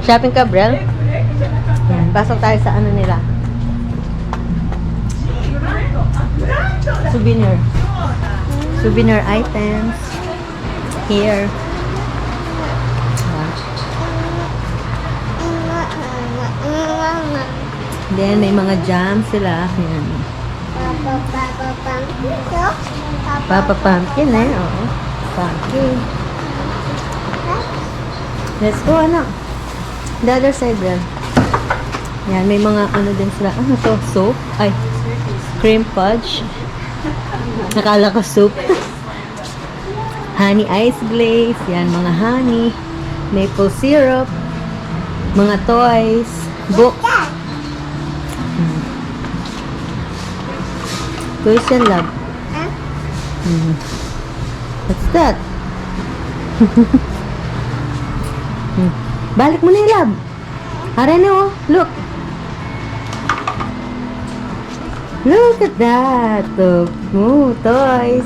Shopping ka, Brel? Pasok tayo sa ano nila. Souvenir. Souvenir items. Here. Then, may mga jam sila. Ayan. Papa Pumpkin eh. Oo. Pumpkin. Let's go, anak. The other side, Brel. Yan, may mga ano din sila. Ano to? Soap? Ay, cream fudge. Nakala ko soup. Honey ice glaze. Yan, mga honey. Maple syrup. Mga toys. Book. Toys yan, love. What's that? Balik mo na yung love. Arene, oh. Look. Look at that. Oh, toys.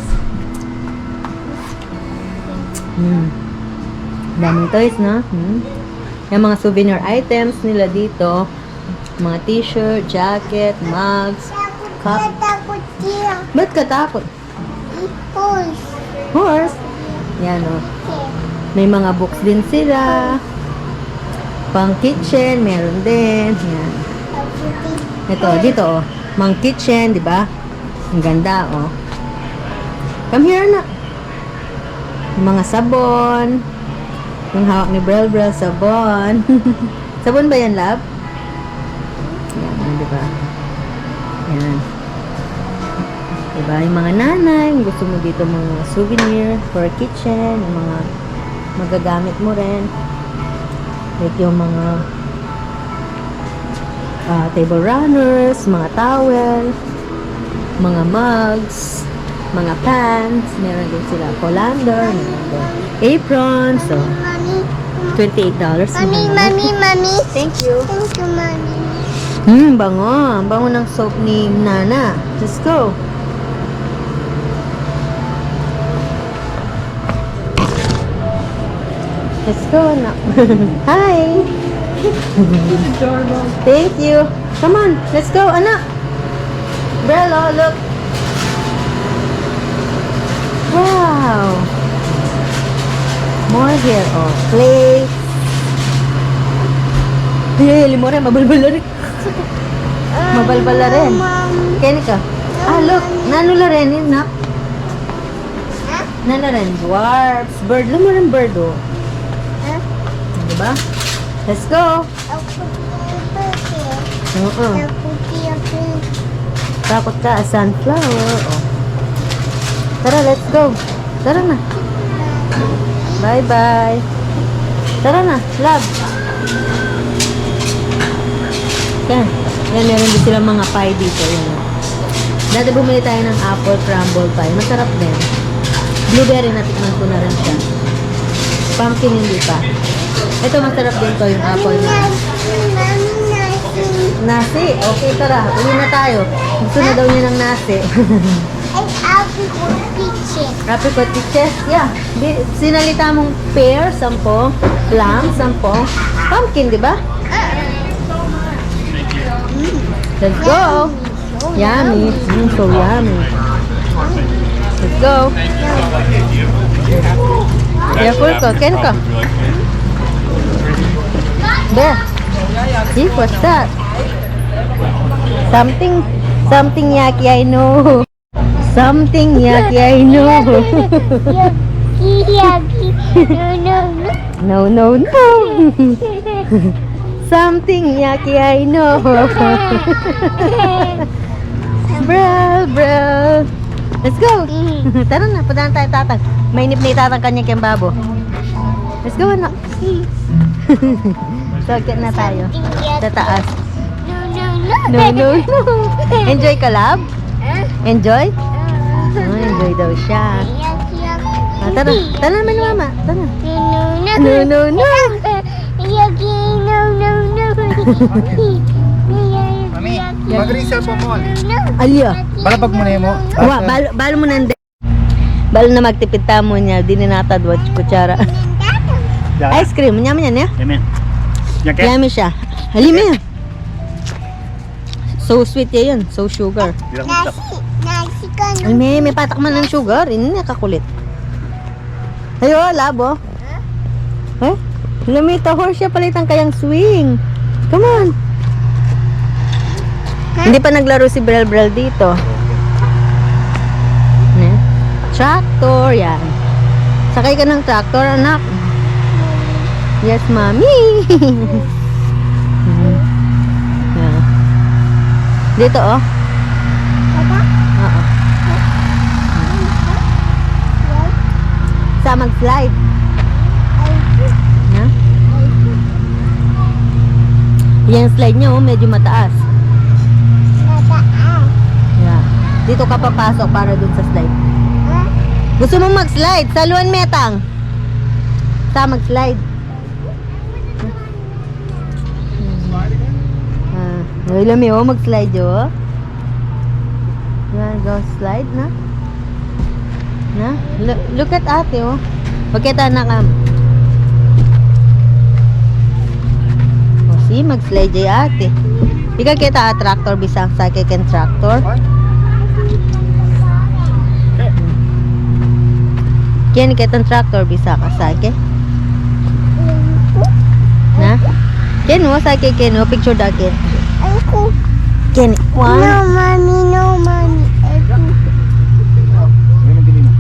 Daming toys, no? Yung mga souvenir items nila dito. Mga t-shirt, jacket, mugs, cup. Takot siya. Ba't ka takot? Horse. Horse. Yan, oh. May mga books din sila. Pang kitchen, meron din. Yan. Ito, dito, oh. Mang kitchen, di ba? Ang ganda, oh. Come here, na. Mga sabon. Yung hawak ni Brel, sabon. Sabon ba yan, love? Yan, di ba? Yan. Diba? Yung mga nanay, gusto mo dito mga souvenir for kitchen, yung mga magagamit mo rin. Like yung mga table runners, mga towel, mga mugs, mga pants, meron din sila colander, meron din apron, so $28. Mami. Thank you. Thank you, Mami. Bango. Ang bango ng soap ni Nana. Let's go. Let's go, anak. Hi. Thank you. Come on, let's go, anak. Brello, look. Wow. More here, oh. Plates. Hili mo rin, mabalbala rin. Mabalbala rin. Kaya ka. Look. Nanula rin yun, nak. Nala rin. Dwarfs. Bird. Alam mo rin bird, oh. Diba? Let's go. Takot ka, sunflower. Oh. Tara, let's go. Tara na. Bye-bye. Tara na, love. Yan. Yan, meron din silang mga pie dito. Yan. Dati bumili tayo ng apple crumble pie. Masarap din. Blueberry, natikman ko na rin siya. Pumpkin, hindi pa. Ito, masarap din to yung apple na. Nasi. Okay, tara. Uli na tayo. Gusto na daw niya ng nasi. Apricot peaches. Apricot peaches? Yeah. Sinalita mong pear, 10. Plum, 10. Pumpkin, di ba? Let's go. Yummy. So yummy. Let's go. Careful ko. Ken ka. There. See, what's that? Something yucky, I know. Something yucky, I know. Yucky. No. No. Something yucky, I know. Bro. Let's go. Tara na, puntahan tayo tatang. Mainip na itatang kanyang kembabo. Let's go, anak. Sakit na tayo. Sa taas. No. Enjoy ka, love? Enjoy? Enjoy daw siya. Tara naman, mama. Tara. No. Mami, mag-resell po mo. Alya. Balabag mo na yun mo. Balo mo nande. Balo na magtipid tamo niya. Di ninatad wa kutsara. Ice cream. Nyaman yan, ya? Amen. Yan kaya? Yummy siya. Halima yan. So sweet yan. So sugar. Bilang mo Nasi ka Ay, may patak man ng sugar. Ini nakakulit. Ayo, labo. Eh? Lamita horse siya palitan kayang swing. Come on. Hindi pa naglaro si Brel dito. Ne? Tractor, yan. Sakay ka ng tractor, anak. Yes, mommy. Yan. Dito, oh. Oo. Sa mag-slide. Na? Yung slide niya, oh, medyo mataas. Yeah. Dito ka papasok para dun sa slide. Gusto mong mag-slide? Saluan metang. Sa mag-slide. Ay, lami, oh, mag-slide, oh. Yan, go slide na. Na? Look at ate, oh. Pagkita na ka. O, see, mag-slide jay ate. Ika kita tractor bisang sakay ken tractor. Kini kitang tractor bisa ka sakay. Na? Ken mo sakay ken mo picture dakin. Aku. Ken one. No, mommy, no, mommy. Aku. Yan ang gili mo.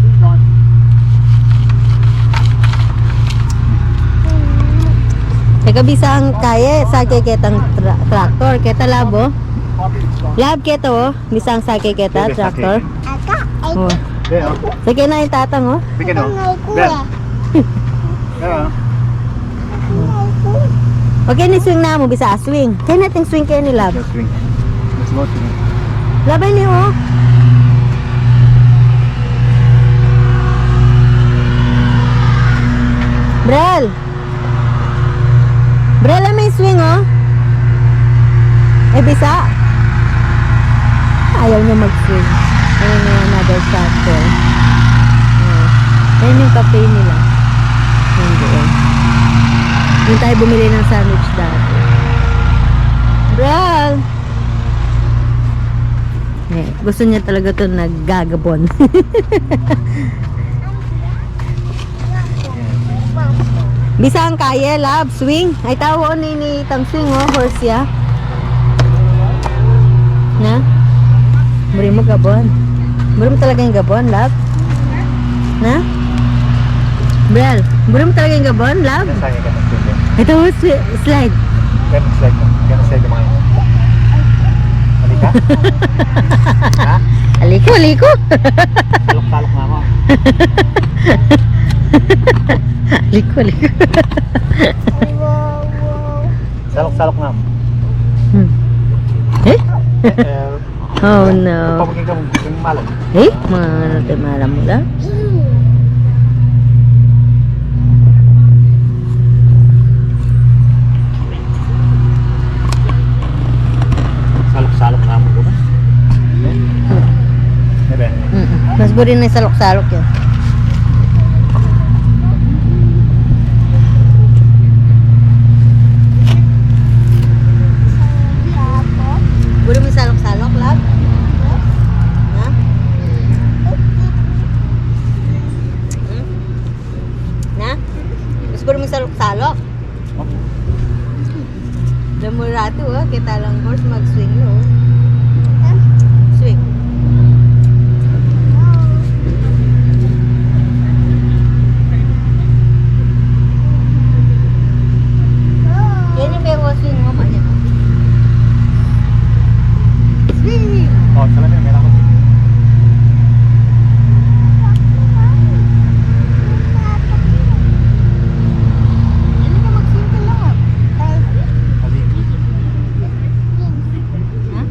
Teka bisang kaya sakay kitang tractor kita labo. Lab kita oh, bisang sakay kita Bebe, tractor. Aka. Oh. Yan o. Sakay na yung tatang oh. Bigyan o. Aku. Yan. Yan o. Okay, ni swing na mo bisa swing. Kaya natin swing kayo ni lab. Let's swing. Let's go swing. Labay niyo oh. Brel. Brel, may swing oh. Eh, bisa. Ayaw niya mag-swing. Ayun na another tractor. Ayun yung cafe nila. Ayun doon. Doon tayo bumili ng sandwich dati. Brel. Eh, gusto niya talaga ito naggagabon. Bisa ang kaya, love, swing. Ay, tawo ni tang swing, oh, horse ya. Na? Muri mo gabon. Muri mo talaga yung gabon, love. Na? Brel, muri mo talaga yung gabon, love. Yan sa'yo ka ng swing. Ito, slide. Yan ang slide mo. Yan ang slide mo ngayon. Halika. Ha? Aliko, aliko. Talok-talok nga ako. Aliko, aliko. Salok-salok nga mo. Eh? Eh, Oh no. pamagin ka mo. Yung malam. Eh, mga natin malam mo lang. Salok-salok nga mo. Diba? Diba? Mas buri na yung salok-salok yun. Buri mo yung salok-salok, love? Ha? Na? Mas buri mo yung salok-salok? Lamurato, oh. Kita lang horse mag-swing, no? Swing. Yan yung may swing mo, manya. Swing! Oh, salamin. Meron ako. Ano ka mag-swing ka lang? Halika. Ha?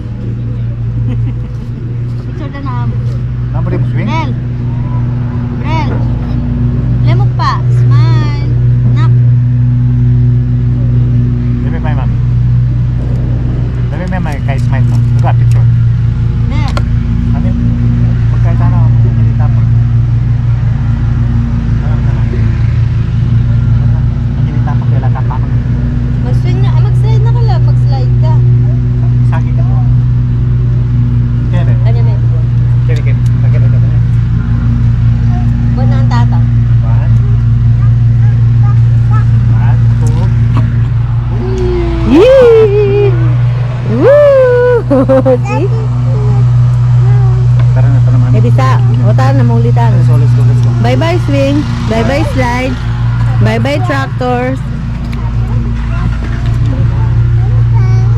See? Tara na, tara naman. Eh, di sa, o tara na, maulitan. Let's go, let's go, let's go. Bye-bye swing. Bye-bye slide. Bye-bye tractors.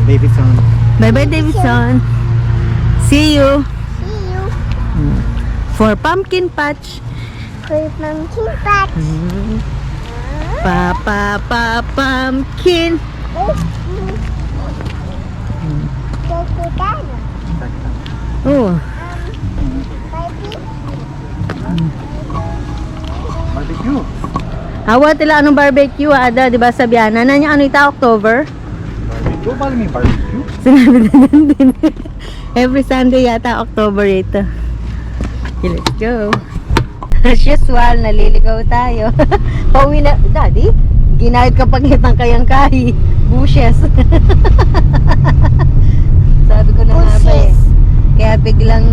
Davidson. Bye-bye Davidson. See you See you. for pumpkin patch. For pumpkin patch. Pumpkin. Oh, Barbecue. awa tila anong barbecue ada, di ba sabihan? Nanya ano ita October? Barbecue? Bali may barbecue? Sinabi na din. Every Sunday yata October ito. Okay, let's go. As usual, naliligaw tayo. Pauwi na, Daddy, ginahit ka pagkitang kayang kahi. Bushes. Sabi ko na nga ba eh. Kaya biglang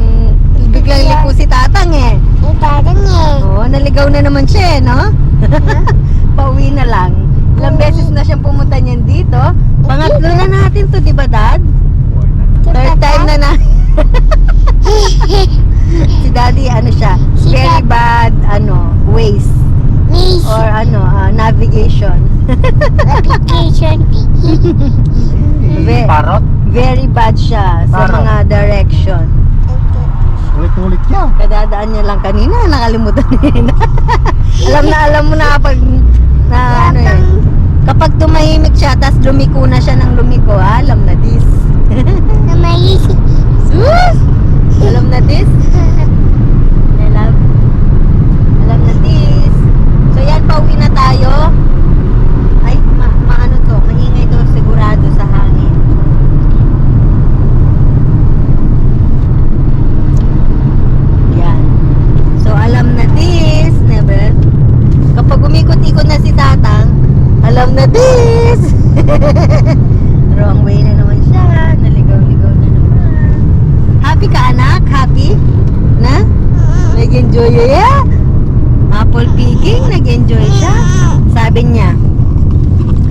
lipo si Tatang eh. Iparang eh. Oo, naligaw na naman siya eh, no? Pauwi na lang. Ilang beses na siyang pumunta niyan dito. Pangatlo na natin to, di ba Dad? Third time na na. Si Daddy, ano siya, very bad, ways. Miss. Or navigation. Application. Parrot? Very bad siya sa Parang. mga direction. Ulit-ulit yan. Kadadaan niya lang kanina, nakalimutan niya. alam mo na kapag kapag tumahimik siya, tapos lumiko na siya ng lumiko, alam na this. Namay. Sus! Alam na this? Alam na this. So yan, pauwi na tayo. Ay, maano to, maingay to sigurado sa hangin. Yan. So alam na this, never. Kapag umikot-ikot na si Tatang, alam na this. Wrong way na naman siya. Naligaw-ligaw na naman. Happy ka anak? Happy? Na? Nag-enjoy ya? Apple picking? Nag-enjoy siya? Sabi niya,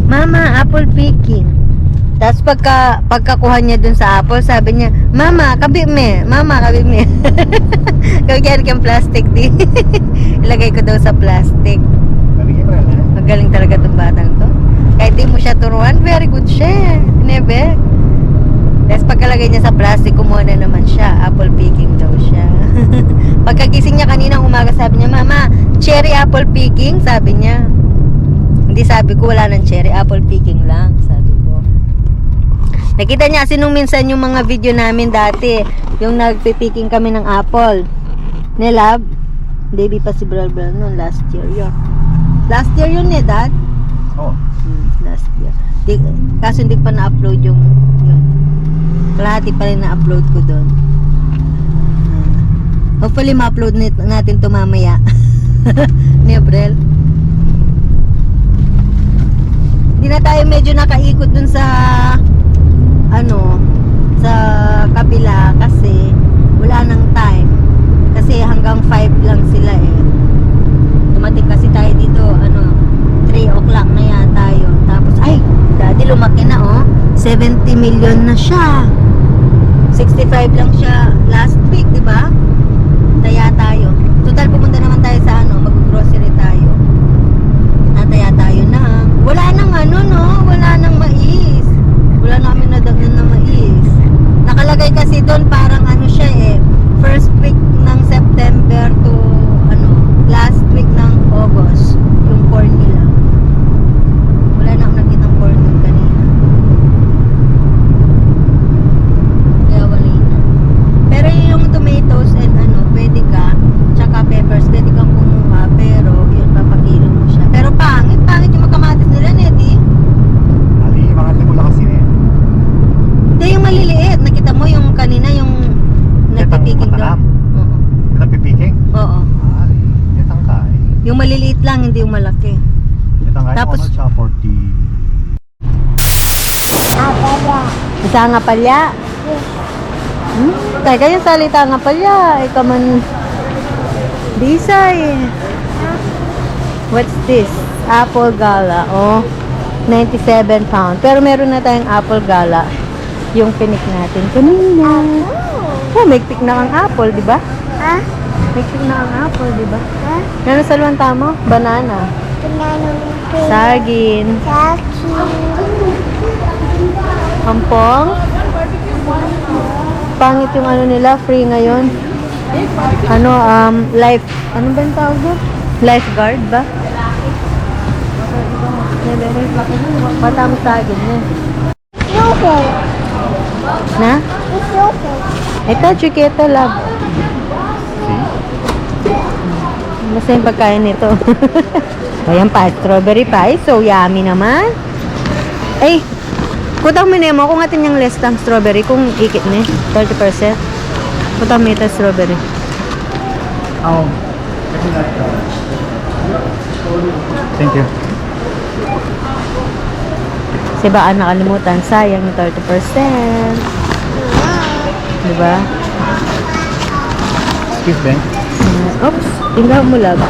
Mama, apple picking. Tapos pagkakuha niya dun sa apple, sabi niya, Mama, kabi me. Mama, kabi me. Kagyan kang plastic di. Ilagay ko daw sa plastic. Galing mo yan, eh? Magaling talaga tong batang to. Kahit di mo siya turuan, very good siya. Nebe. Tapos pagkalagay niya sa plastic, kumuha na naman siya. Apple picking daw siya. Pagkagising niya kaninang umaga, sabi niya, Mama, cherry apple picking? Sabi niya. Hindi, sabi ko, wala ng cherry, apple picking lang. Sabi ko. Nakita niya kasi nung minsan yung mga video namin dati, yung nagpipicking kami ng apple. Nilab, baby pa si Bral noon, last year yun. Last year yun eh, Dad? Oh. Last year. Kaso hindi pa na-upload yung yun. Kalahati pa rin na-upload ko doon. Hopefully ma-upload natin to mamaya. Ni Abrel. Hindi na tayo medyo nakaikot dun sa sa kabila kasi wala nang time. Kasi hanggang 5 lang sila eh. Dumating kasi tayo dito 3 o'clock na yata yun. Tapos ay, Daddy lumaki na 70 million na siya. 65 lang siya last week, di ba? Taya tayo. Total pumunta naman tayo sa mag-grocery tayo. Nataya tayo na. Wala nang wala nang mais. Wala namin nadagnan na mais. Nakalagay kasi doon parang siya first week ng September to last week ng August yung corn nila. Wala na akong nakitang corn doon kanina. Kaya wala na. Pero yung tomatoes and pwede ka, tsaka peppers, pwede kang kumuha, pero yun, papakilo mo siya. Pero pangit yung makamatis nila, Neti. Ali, mga limula kasi eh. Hindi, yung maliliit. Nakita mo yung kanina, yung nagpipiking matalam? doon. Oo. Napipiking? Oo. Ali, netang ka eh. Yung maliliit lang, hindi yung malaki. Netang ka Tapos- siya 40. Isa nga palya. Teka, yung salita nga palya. Ikaw man. Disay. What's this? Apple Gala. 97 pound. Pero meron na tayong Apple Gala. yung pinik natin kanina. Oh, may pick na ang apple, di ba? Ha? May pick na ang apple, di ba? Ha? Ano sa luwan tamo? Banana. Pinanong Saging. Saki. Ampong. Pangit yung ano nila, free ngayon. Ano, life, ano ba yung tawag doon? Lifeguard ba? Bata mo saging niya. Yoke. Na? It's yoke. Ito, chiquito, love. Basta yung pagkain nito. Ayan pa, strawberry pie. So, yummy naman. Ay, kutang minemo kung atin yung list ng strawberry kung ikit ni 30%. Kutang may ito strawberry. Oh. Thank you. Kasi baka nakalimutan, sayang yung 30%. Diba? Excuse me. Oops, tingnan mo love.